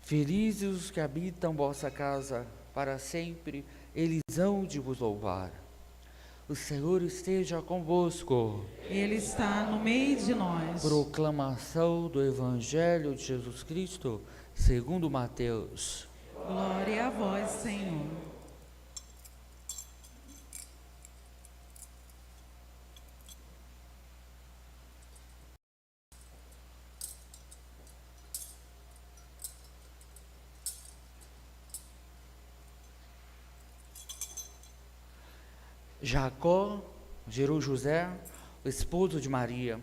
Felizes os que habitam vossa casa, para sempre eles hão de vos louvar. O Senhor esteja convosco. Ele está no meio de nós. Proclamação do Evangelho de Jesus Cristo, segundo Mateus. Glória a vós, Senhor. Jacó gerou José, o esposo de Maria,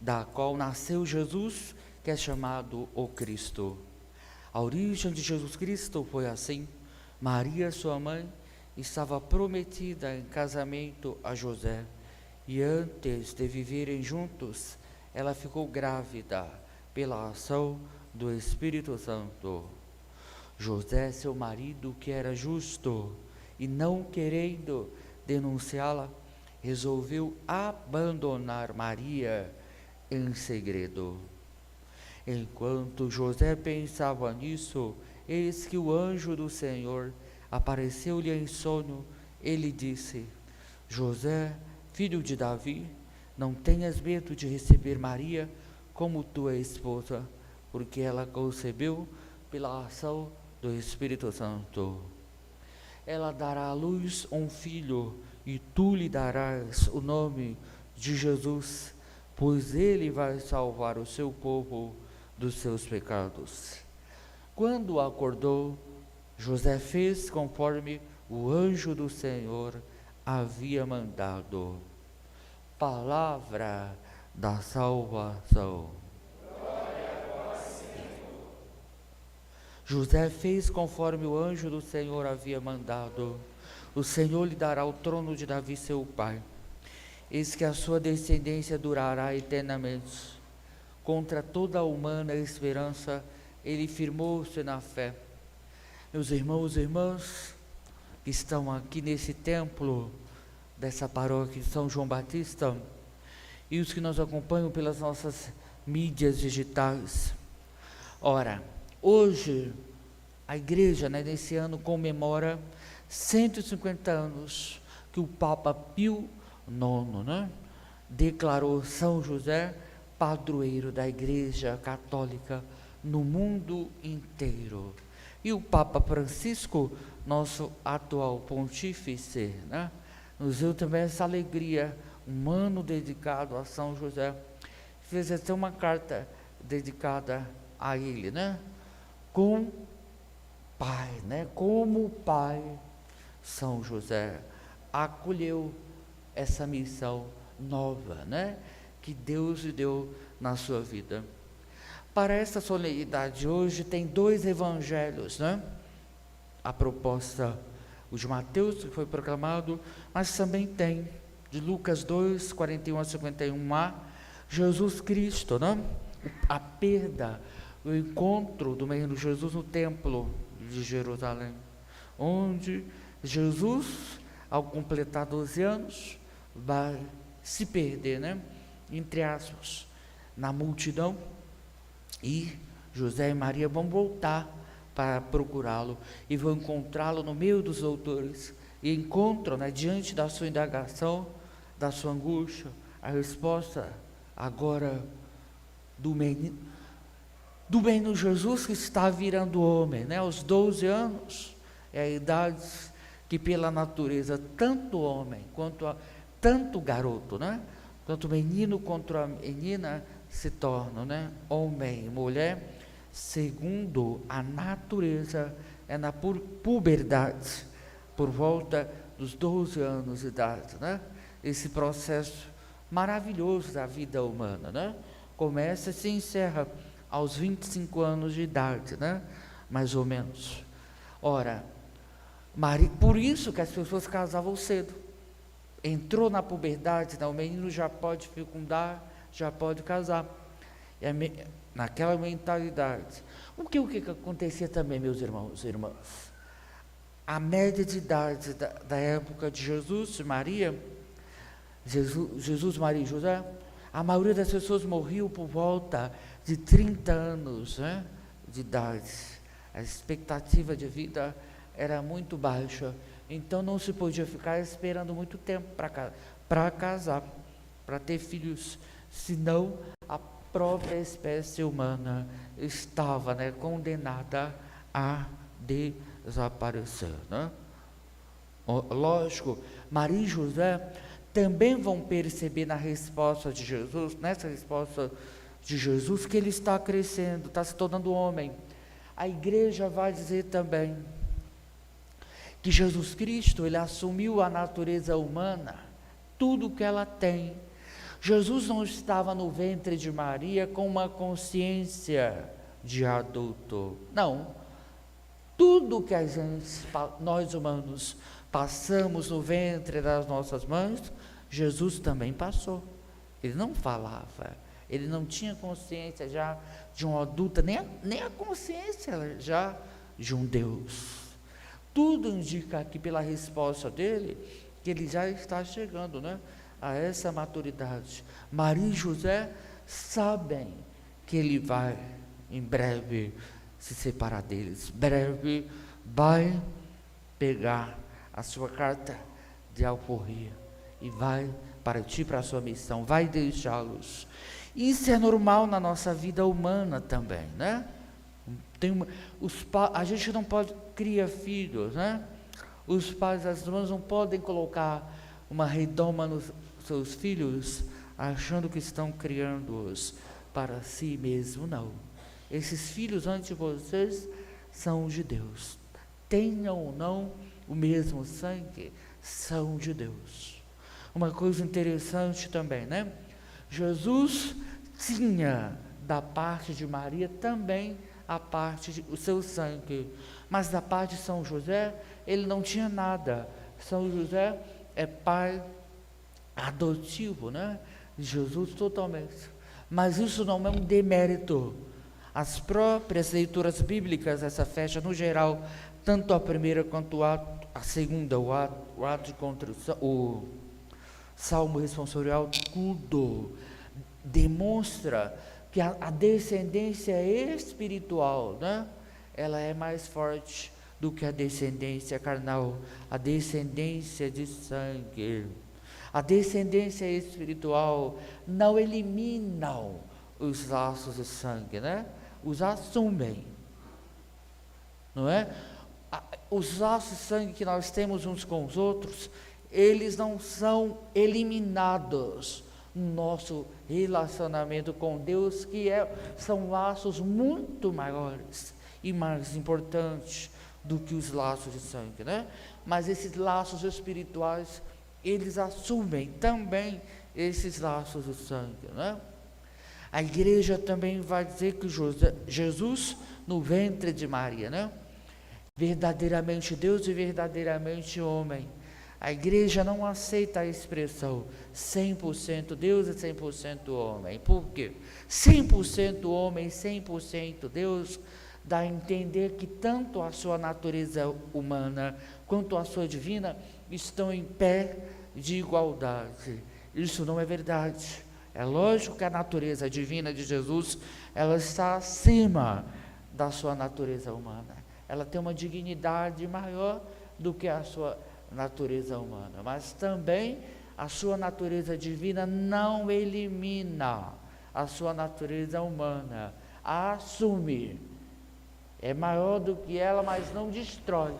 da qual nasceu Jesus, que é chamado o Cristo. A origem de Jesus Cristo foi assim: Maria, sua mãe, estava prometida em casamento a José, e antes de viverem juntos, ela ficou grávida pela ação do Espírito Santo. José, seu marido, que era justo, e não querendo denunciá-la, resolveu abandonar Maria em segredo. Enquanto José pensava nisso, eis que o anjo do Senhor apareceu-lhe em sonho. Ele disse: José, filho de Davi, não tenhas medo de receber Maria como tua esposa, porque ela concebeu pela ação do Espírito Santo. Ela dará à luz um filho, e tu lhe darás o nome de Jesus, pois ele vai salvar o seu povo dos seus pecados. Quando acordou, José fez conforme o anjo do Senhor havia mandado. Palavra da salvação. José fez conforme o anjo do Senhor havia mandado. O Senhor lhe dará o trono de Davi, seu pai. Eis que a sua descendência durará eternamente. Contra toda a humana esperança, ele firmou-se na fé. Meus irmãos e irmãs que estão aqui nesse templo dessa paróquia de São João Batista, e os que nos acompanham pelas nossas mídias digitais. Ora, hoje, a igreja, nesse ano, comemora 150 anos que o Papa Pio IX, declarou São José padroeiro da Igreja Católica no mundo inteiro. E o Papa Francisco, nosso atual pontífice, nos deu também essa alegria, um ano dedicado a São José. Fez até uma carta dedicada a ele, com pai, como pai, São José acolheu essa missão nova, que Deus lhe deu na sua vida. Para essa solenidade hoje tem dois evangelhos, a proposta, o de Mateus, que foi proclamado, mas também tem de Lucas 2, 41 a 51a, Jesus Cristo, a perda, o encontro do menino Jesus no templo de Jerusalém, onde Jesus, ao completar 12 anos, vai se perder, entre aspas, na multidão, e José e Maria vão voltar para procurá-lo, e vão encontrá-lo no meio dos doutores, e encontram, diante da sua indagação, da sua angústia, a resposta agora do menino Jesus, que está virando homem, aos 12 anos, é a idade que pela natureza, tanto homem, tanto garoto, tanto menino quanto a menina se tornam, homem e mulher, segundo a natureza, é na puberdade, por volta dos 12 anos de idade, esse processo maravilhoso da vida humana, começa e se encerra aos 25 anos de idade, mais ou menos. Ora, por isso que as pessoas casavam cedo. Entrou na puberdade, o menino já pode fecundar, já pode casar. Naquela mentalidade. O que acontecia também, meus irmãos e irmãs? A média de idade da época de Jesus, Maria, Maria e José, a maioria das pessoas morriam por volta de 30 anos, de idade. A expectativa de vida era muito baixa, então não se podia ficar esperando muito tempo para casar, para ter filhos, senão a própria espécie humana estava, né, condenada a desaparecer, né? Lógico, Maria e José também vão perceber na resposta de Jesus, nessa resposta de Jesus, que ele está crescendo, está se tornando homem. A igreja vai dizer também que Jesus Cristo, ele assumiu a natureza humana, tudo que ela tem. Jesus não estava no ventre de Maria com uma consciência de adulto, não. Tudo que nós humanos passamos no ventre das nossas mães, Jesus também passou. Ele não falava, ele não tinha consciência já de um adulto, nem a consciência já de um Deus. Tudo indica aqui pela resposta dele, que ele já está chegando, né, a essa maturidade. Maria e José sabem que ele vai, em breve, se separar deles. Breve vai pegar a sua carta de alforria e vai partir para a sua missão, vai deixá-los. Isso é normal na nossa vida humana também, né? A gente não pode criar filhos, né? Os pais, as mães não podem colocar uma redoma nos seus filhos, achando que estão criando-os para si mesmo, não. Esses filhos ante vocês são de Deus. Tenham ou não o mesmo sangue, são de Deus. Uma coisa interessante também, né? Jesus tinha da parte de Maria também a parte o seu sangue, mas da parte de São José ele não tinha nada. São José é pai adotivo, né, de Jesus totalmente, mas isso não é um demérito. As próprias leituras bíblicas, essa festa no geral, tanto a primeira quanto a segunda, o ato de contrição, o salmo responsorial, tudo demonstra que a descendência espiritual, né, ela é mais forte do que a descendência carnal, a descendência de sangue. A descendência espiritual não elimina os laços de sangue, né? Os assumem, não é? Os laços de sangue que nós temos uns com os outros, eles não são eliminados no nosso relacionamento com Deus, que são laços muito maiores e mais importantes do que os laços de sangue, né? Mas esses laços espirituais, eles assumem também esses laços de sangue, né? A igreja também vai dizer que Jesus no ventre de Maria, né, verdadeiramente Deus e verdadeiramente homem. A igreja não aceita a expressão 100% Deus e 100% homem. Por quê? 100% homem, 100% Deus dá a entender que tanto a sua natureza humana quanto a sua divina estão em pé de igualdade. Isso não é verdade. É lógico que a natureza divina de Jesus, ela está acima da sua natureza humana. Ela tem uma dignidade maior do que a sua natureza humana, mas também a sua natureza divina não elimina a sua natureza humana, a assume. É maior do que ela, mas não destrói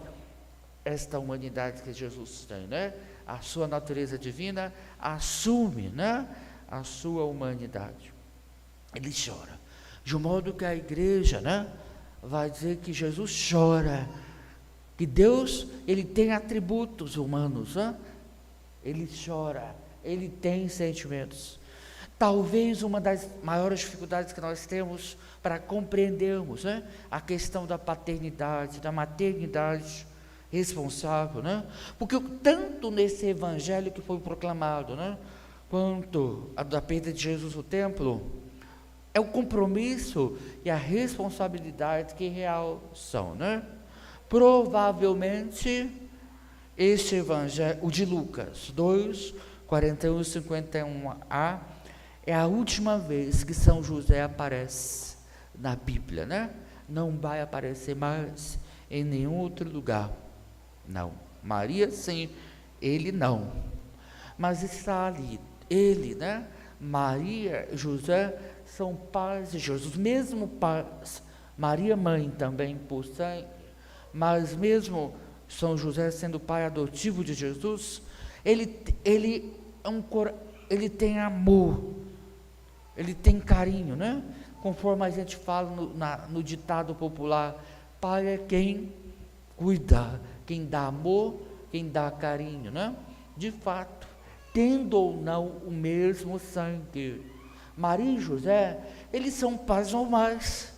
esta humanidade que Jesus tem, né? A sua natureza divina assume, né, a sua humanidade. Ele chora, de modo que a igreja, né, vai dizer que Jesus chora, que Deus, ele tem atributos humanos, né? Ele chora, ele tem sentimentos. Talvez uma das maiores dificuldades que nós temos para compreendermos, né, a questão da paternidade, da maternidade responsável, né? Porque tanto nesse evangelho que foi proclamado, né, quanto a da perda de Jesus no templo, é o compromisso e a responsabilidade que real são, né? Provavelmente este evangelho, o de Lucas 2, 41 e 51a, é a última vez que São José aparece na Bíblia, né? não vai aparecer mais em nenhum outro lugar. Não. Maria sim, ele não. Mas está ali, ele, né? Maria e José são pais de Jesus, mesmo pais. Maria mãe também por sangue, mas mesmo São José sendo pai adotivo de Jesus, ele tem amor, ele tem carinho, né? Conforme a gente fala no ditado popular, pai é quem cuida, quem dá amor, quem dá carinho, né? De fato, tendo ou não o mesmo sangue, Maria e José, eles são pais normais.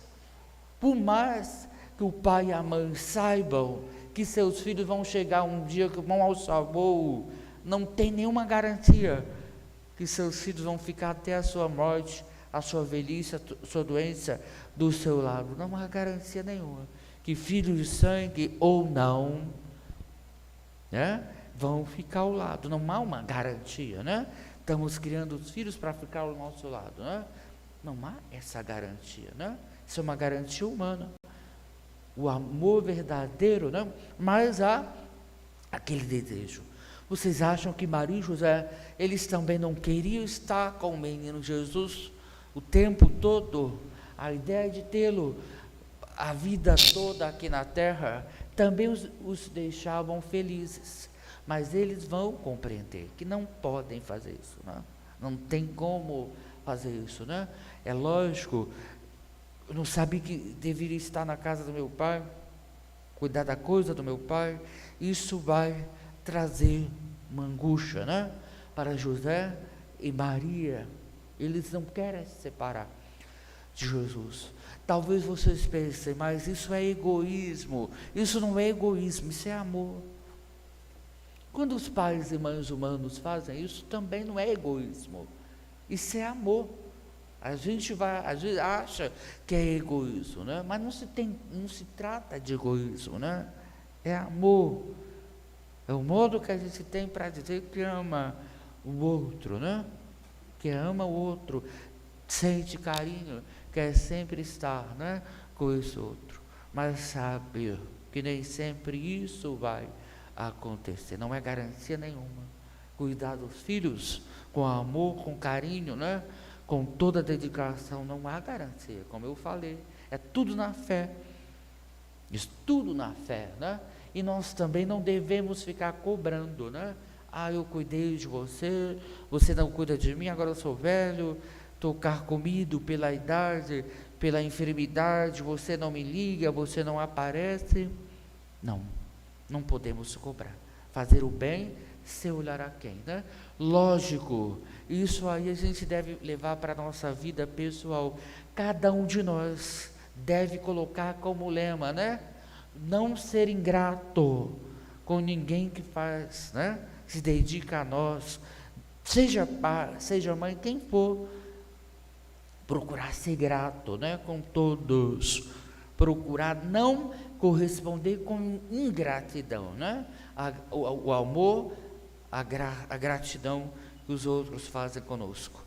Por mais que o pai e a mãe saibam que seus filhos vão chegar um dia, que vão ao sabor, não tem nenhuma garantia que seus filhos vão ficar até a sua morte, a sua velhice, a sua doença do seu lado. Não há garantia nenhuma que filhos de sangue ou não, né, vão ficar ao lado. Não há uma garantia, né? Estamos criando os filhos para ficar ao nosso lado, né? Não há essa garantia, né? Isso é uma garantia humana. O amor verdadeiro, né? Mas há aquele desejo. Vocês acham que Maria e José, eles também não queriam estar com o menino Jesus o tempo todo? A ideia de tê-lo a vida toda aqui na terra também os deixavam felizes. Mas eles vão compreender que não podem fazer isso, né? Não tem como fazer isso, né? É lógico, eu não sabia que deveria estar na casa do meu pai, cuidar da coisa do meu pai. Isso vai trazer uma angústia, né? Para José e Maria, eles não querem se separar de Jesus. Talvez vocês pensem, mas isso é egoísmo. Isso não é egoísmo, isso é amor. Quando os pais e mães humanos fazem isso, também não é egoísmo. Isso é amor. A gente às vezes acha que é egoísmo, né? Mas não se trata de egoísmo, né? É amor. É o modo que a gente tem para dizer que ama o outro, né? Que ama o outro, sente carinho, quer sempre estar, né, com esse outro. Mas sabe que nem sempre isso vai acontecer, não é garantia nenhuma. Cuidar dos filhos com amor, com carinho, né? Com toda a dedicação, não há garantia, como eu falei, é tudo na fé, isso tudo na fé, né? E nós também não devemos ficar cobrando, né? Eu cuidei de você, você não cuida de mim, agora eu sou velho, estou carcomido pela idade, pela enfermidade, você não me liga, você não aparece. Não podemos cobrar. Fazer o bem sem olhar a quem, né? Lógico, isso aí a gente deve levar para a nossa vida pessoal. Cada um de nós deve colocar como lema, né? Não ser ingrato com ninguém que faz, né? Se dedica a nós, seja pai, seja mãe, quem for, procurar ser grato, né? Com todos, procurar não corresponder com ingratidão, né? O amor, a gratidão que os outros fazem conosco.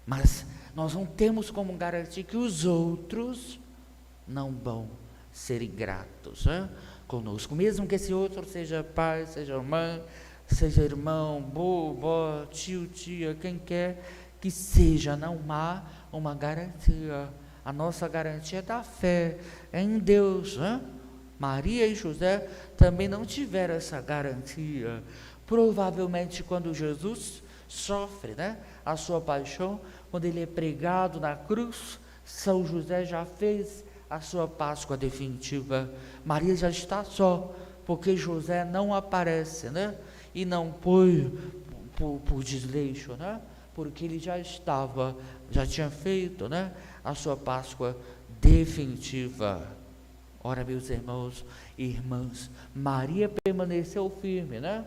Mas nós não temos como garantir que os outros não vão ser ingratos, né, conosco, mesmo que esse outro seja pai, seja mãe, seja irmão, vovó, tio, tia, quem quer que seja. Não há uma garantia. A nossa garantia é da fé, é em Deus, né? Maria e José também não tiveram essa garantia. Provavelmente quando Jesus sofre, né, a sua paixão, quando ele é pregado na cruz, São José já fez a sua Páscoa definitiva. Maria já está só, porque José não aparece, né? E não foi por desleixo, né? Porque ele já tinha feito, né, a sua Páscoa definitiva. Ora, meus irmãos e irmãs, Maria permaneceu firme, né?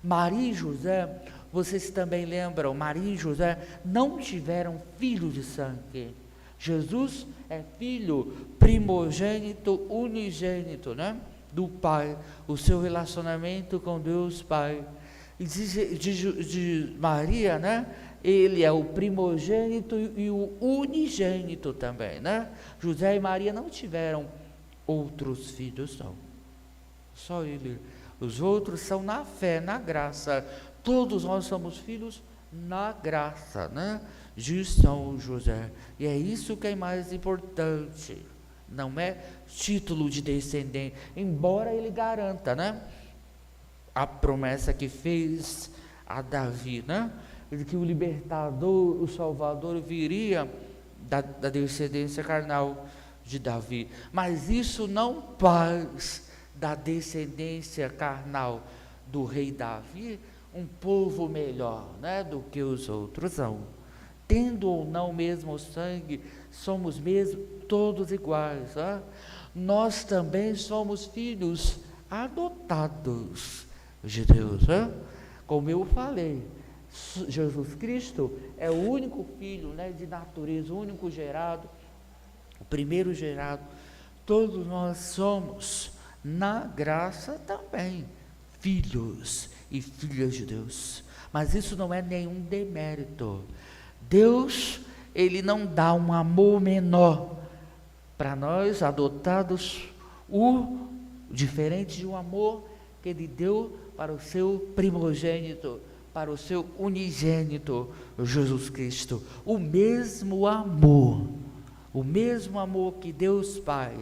Maria e José, vocês também lembram, Maria e José não tiveram filho de sangue. Jesus é filho primogênito, unigênito, né, do Pai. O seu relacionamento com Deus Pai. E de Maria, né, Ele é o primogênito e o unigênito também, né? José e Maria não tiveram outros filhos, não. Só ele. Os outros são na fé, na graça. Todos nós somos filhos na graça, né? De São José. E é isso que é mais importante. Não é título de descendente, embora ele garanta, né? A promessa que fez a Davi, né? De que o libertador, o salvador viria da descendência carnal de Davi. Mas isso não faz da descendência carnal do rei Davi um povo melhor, né, do que os outros, não. Tendo ou não o mesmo sangue, somos mesmo todos iguais, né? Nós também somos filhos adotados de Deus, né? Como eu falei, Jesus Cristo é o único filho, né, de natureza, o único gerado, o primeiro gerado. Todos nós somos, na graça também, filhos e filhas de Deus. Mas isso não é nenhum demérito. Deus, Ele não dá um amor menor para nós, adotados, o diferente de um amor que Ele deu para o seu primogênito, para o seu unigênito, Jesus Cristo. O mesmo amor que Deus Pai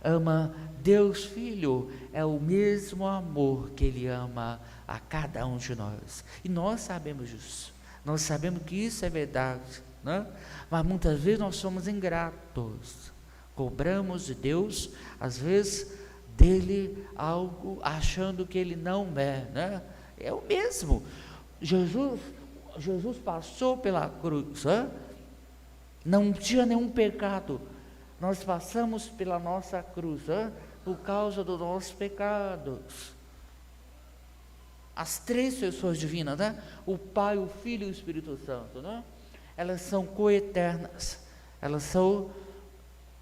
ama Deus Filho, é o mesmo amor que Ele ama a cada um de nós. E nós sabemos disso, nós sabemos que isso é verdade, né? Mas muitas vezes nós somos ingratos, cobramos de Deus, às vezes, dele algo, achando que Ele não é, né? É o mesmo. Jesus passou pela cruz, né? Não tinha nenhum pecado. Nós passamos pela nossa cruz, né? Por causa dos nossos pecados. As três pessoas divinas, né? O Pai, o Filho e o Espírito Santo, né? Elas são coeternas. Elas são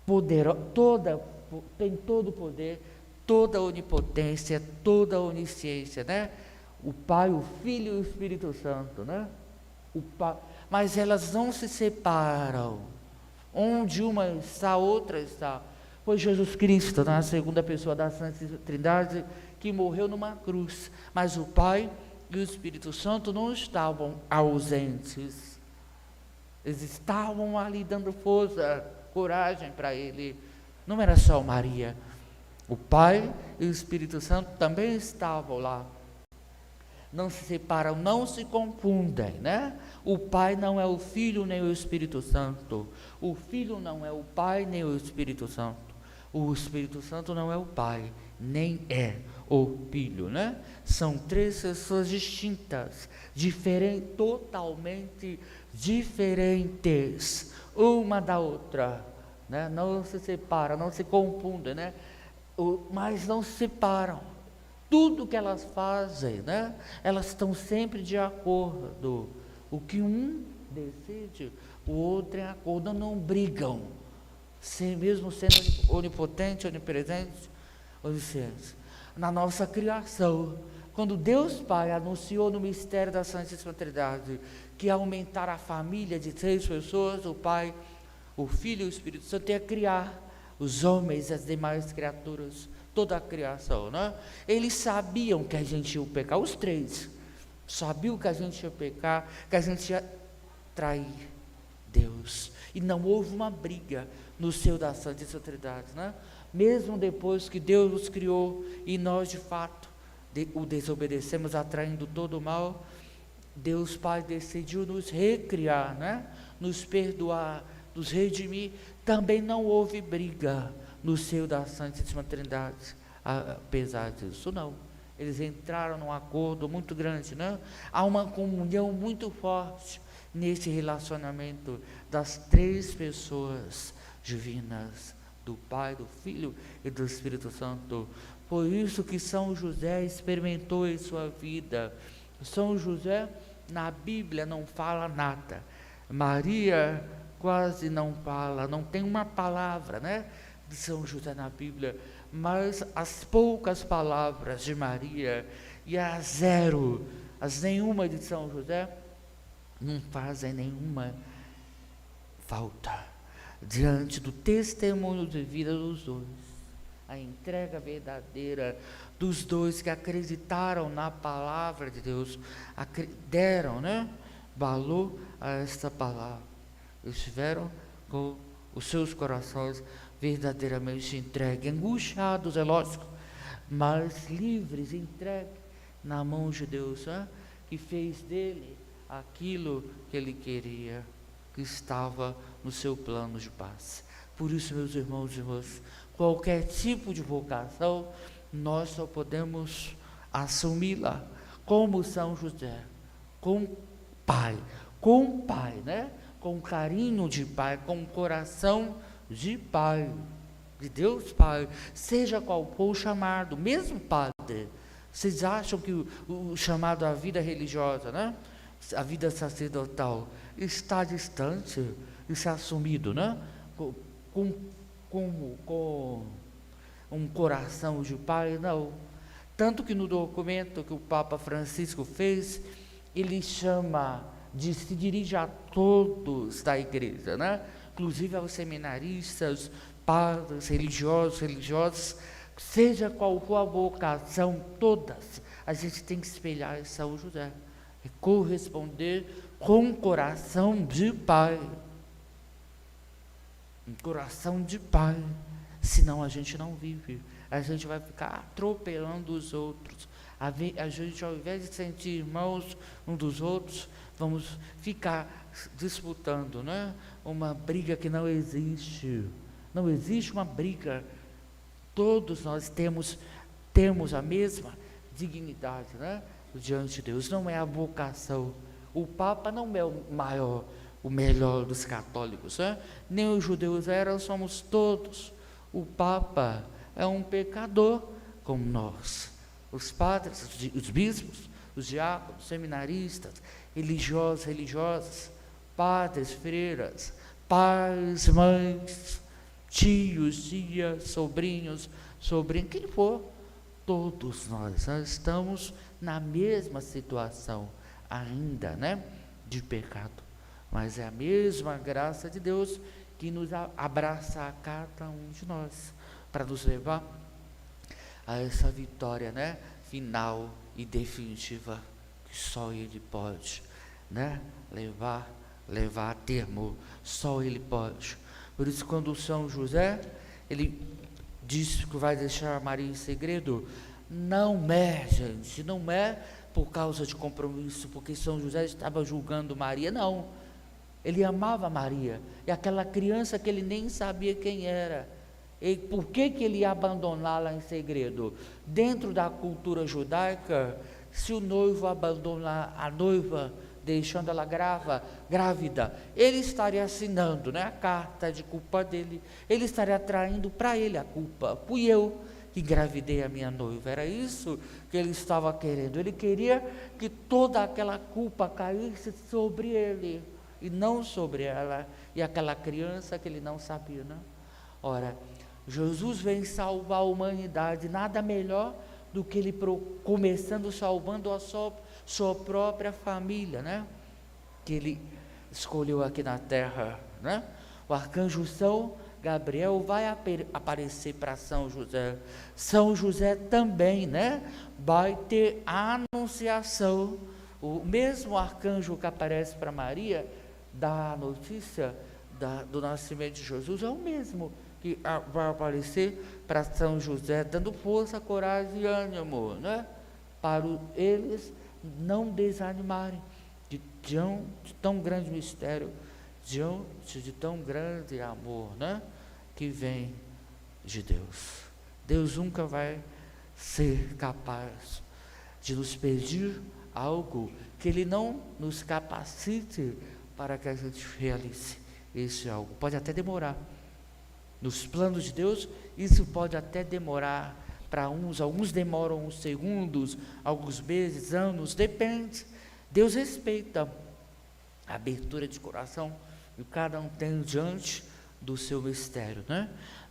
poderosas, tem todo o poder, toda a onipotência, toda a onisciência, né? O Pai, o Filho e o Espírito Santo, né? Mas elas não se separam. Onde uma está, a outra está. Foi Jesus Cristo, na segunda pessoa da Santíssima Trindade, que morreu numa cruz. Mas o Pai e o Espírito Santo não estavam ausentes. Eles estavam ali dando força, coragem para Ele. Não era só Maria. O Pai e o Espírito Santo também estavam lá. Não se separam, não se confundem, né? O Pai não é o Filho nem o Espírito Santo. O Filho não é o Pai nem o Espírito Santo. O Espírito Santo não é o Pai, nem é o Filho, né? São três pessoas distintas, totalmente diferentes, uma da outra, né? Não se separam, não se confundem, né? Mas não se separam. Tudo que elas fazem, né? Elas estão sempre de acordo. O que um decide, o outro é acordo, não brigam. Mesmo sendo onipotente, onipresente, onisciente. Na nossa criação, quando Deus Pai anunciou no mistério da Santíssima Trindade que ia aumentar a família de 3 pessoas, o Pai, o Filho e o Espírito Santo, ia criar os homens e as demais criaturas, toda a criação, né? Eles sabiam que a gente ia pecar, os 3 sabiam que a gente ia pecar, que a gente ia trair Deus, e não houve uma briga no seio da Santíssima Trindade, né? Mesmo depois que Deus nos criou e nós de fato o desobedecemos, atraindo todo o mal, Deus Pai decidiu nos recriar, né? Nos perdoar, nos redimir. Também não houve briga no seio da Santíssima Trindade, apesar disso, não. Eles entraram num acordo muito grande, né? Há uma comunhão muito forte nesse relacionamento das 3 pessoas divinas, do Pai, do Filho e do Espírito Santo. Por isso que São José experimentou em sua vida. São José, na Bíblia, não fala nada. Maria quase não fala, não tem uma palavra, né, de São José na Bíblia, mas as poucas palavras de Maria e as nenhuma de São José não fazem nenhuma falta diante do testemunho de vida dos dois, a entrega verdadeira dos dois que acreditaram na palavra de Deus, deram, valor a esta palavra, estiveram com os seus corações verdadeiramente entregues, angustiados, é lógico, mas livres, entregues na mão de Deus, que fez dele aquilo que ele queria, que estava no seu plano de paz. Por isso, meus irmãos e irmãs, qualquer tipo de vocação, nós só podemos assumi-la como São José, com pai, com carinho de pai, com coração de pai, de Deus Pai, seja qual for o chamado, mesmo padre. Vocês acham que o chamado à vida religiosa, a vida sacerdotal, está distante de ser assumido, com um coração de pai? Não. Tanto que no documento que o Papa Francisco fez, ele se dirige a todos da igreja, inclusive aos seminaristas, padres, religiosas, seja qual for a vocação, todas, a gente tem que espelhar em São José, e corresponder com coração de pai, um coração de pai, senão a gente não vive, a gente vai ficar atropelando os outros, a gente, ao invés de sentir irmãos um dos outros, vamos ficar disputando, uma briga que não existe uma briga, todos nós temos a mesma dignidade, diante de Deus, não é a vocação, o Papa não é o melhor dos católicos, nem os judeus eram, somos todos, o Papa é um pecador como nós, os padres, os bispos, os diáconos, seminaristas, religiosos, religiosas, padres, freiras, pais, mães, tios, tias, sobrinhos, quem for, todos nós estamos na mesma situação ainda, de pecado, mas é a mesma graça de Deus que nos abraça a cada um de nós, para nos levar a essa vitória, final e definitiva, que só Ele pode, levar a termo, só Ele pode. Por isso, quando São José, ele disse que vai deixar Maria em segredo, não é por causa de compromisso, porque São José estava julgando Maria, não, ele amava Maria, e aquela criança que ele nem sabia quem era, e por que ele ia abandoná-la em segredo? Dentro da cultura judaica, se o noivo abandonar a noiva, deixando ela grávida, ele estaria assinando, a carta de culpa dele, ele estaria traindo para ele a culpa, fui eu que engravidei a minha noiva, era isso que ele estava querendo, ele queria que toda aquela culpa caísse sobre ele, e não sobre ela, e aquela criança que ele não sabia, Ora, Jesus vem salvar a humanidade, nada melhor do que ele começando salvando a sua própria família, que ele escolheu aqui na terra, O arcanjo São Gabriel vai aparecer para São José. São José também, vai ter a anunciação. O mesmo arcanjo que aparece para Maria, da notícia do nascimento de Jesus, é o mesmo que vai aparecer para São José, dando força, coragem e ânimo, para eles não desanimarem de tão grande mistério, de tão grande amor, que vem de Deus. Deus nunca vai ser capaz de nos pedir algo que Ele não nos capacite para que a gente realize esse algo. Pode até demorar. Nos planos de Deus, isso pode até demorar para alguns demoram uns segundos, alguns meses, anos, depende. Deus respeita a abertura de coração que cada um tem diante do seu mistério,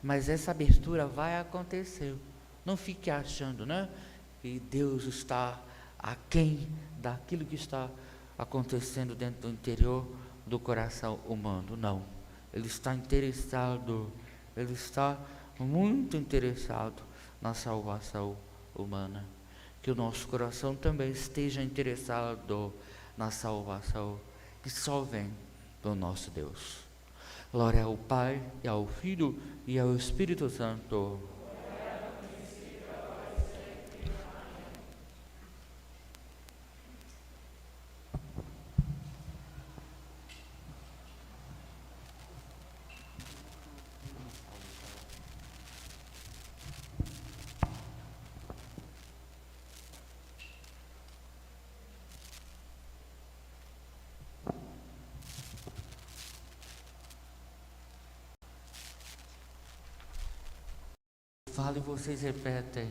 Mas essa abertura vai acontecer. Não fique achando, que Deus está aquém daquilo que está acontecendo dentro do interior do coração humano. Não. Ele está interessado, ele está muito interessado na salvação humana. Que o nosso coração também esteja interessado na salvação que só vem do nosso Deus. Glória ao Pai, e ao Filho, e ao Espírito Santo. Fale e vocês repetem.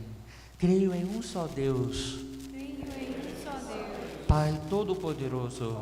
Creio em um só Deus. Creio em um só Deus, Pai Todo-Poderoso,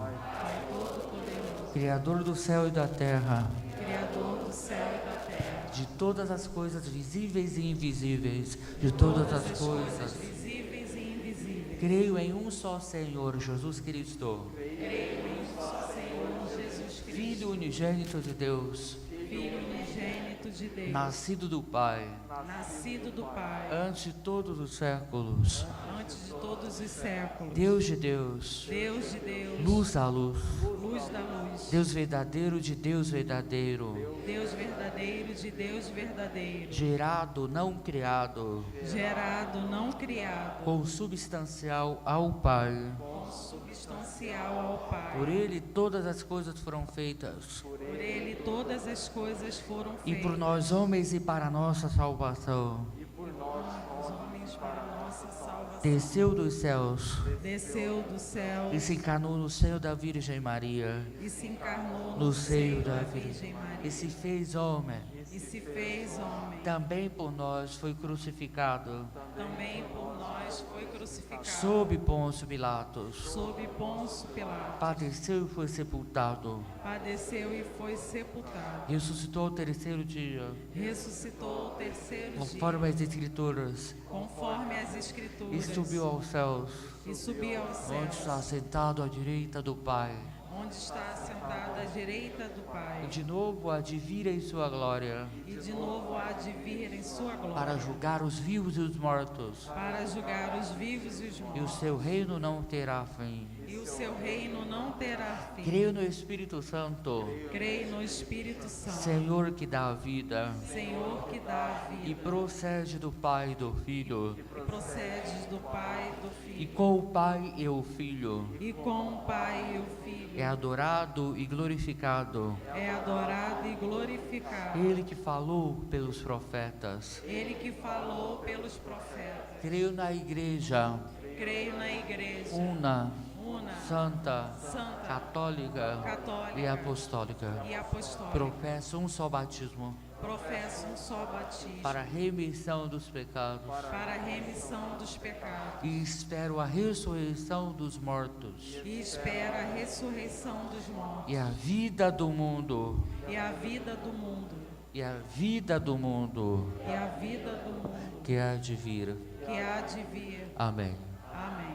Criador do céu e da terra, Criador do céu e da terra, de todas as coisas visíveis e invisíveis, de todas as coisas. visíveis e invisíveis. Creio em um só Senhor, Jesus Cristo, Creio em um só Senhor Jesus Cristo, Filho unigênito de Deus, Filho unigênito de Deus, nascido do Pai, nascido do Pai, antes de todos os séculos, antes de todos os séculos, Deus de Deus, Deus de Deus, luz da luz, luz da luz, Deus verdadeiro de Deus verdadeiro, Deus verdadeiro de Deus verdadeiro, gerado, não criado, gerado, não criado, consubstancial ao Pai. consubstancial ao Pai. Por Ele todas as coisas foram feitas, Por Ele todas as coisas foram e feitas. por nós homens e para nossa salvação. Os homens para nossa salvação. Desceu dos céus Desceu do céu e se encarnou no seio da Virgem Maria, e se encarnou no seio da Virgem Virgem, Maria e se fez homem. e se fez homem. Também por nós foi crucificado, Também por nós foi crucificado. sob Pôncio Pilatos. Sob Pôncio Pilatos. Padeceu e foi sepultado. Padeceu e foi sepultado. Ressuscitou ao terceiro dia, Ressuscitou ao terceiro conforme dia, as Escrituras, conforme as e Escrituras. subiu aos céus, E subiu aos onde está céus, sentado à direita do Pai. onde está sentado à direita do E Pai. de novo há de vir em sua glória, E de novo há de vir em sua glória, para julgar os vivos e os mortos. para julgar os vivos e os E o mortos. seu reino não terá fim. E o seu reino não terá fim. Creio no Espírito Santo, Creio no Espírito Santo, Senhor que dá a vida, Senhor que dá a e vida, procede do Pai e do Filho, e procedes do Pai e do e Filho, com o Pai e o Filho e com o Pai e o Filho, é adorado e glorificado. é adorado e glorificado. Ele que falou pelos profetas. Ele que falou pelos profetas. Creio na Igreja Creio na Igreja una, una, santa, santa, católica católica e apostólica. e apostólica. Professo um só batismo Professo um só batismo para a remissão dos pecados para a remissão dos pecados e espero a ressurreição dos mortos e espera a ressurreição dos mortos e a vida do mundo e a vida do mundo e a vida do mundo e a vida do mundo que há de vir. que há de vir. Amém. Amém.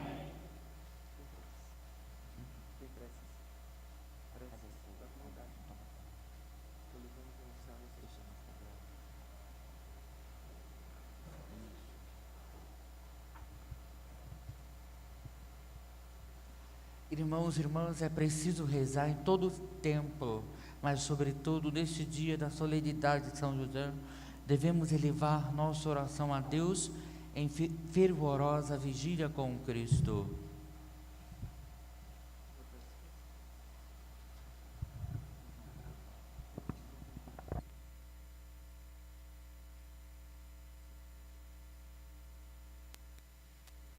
Irmãos e irmãs, é preciso rezar em todo o tempo, mas sobretudo neste dia da solenidade de São José, devemos elevar nossa oração a Deus em fervorosa vigília com Cristo.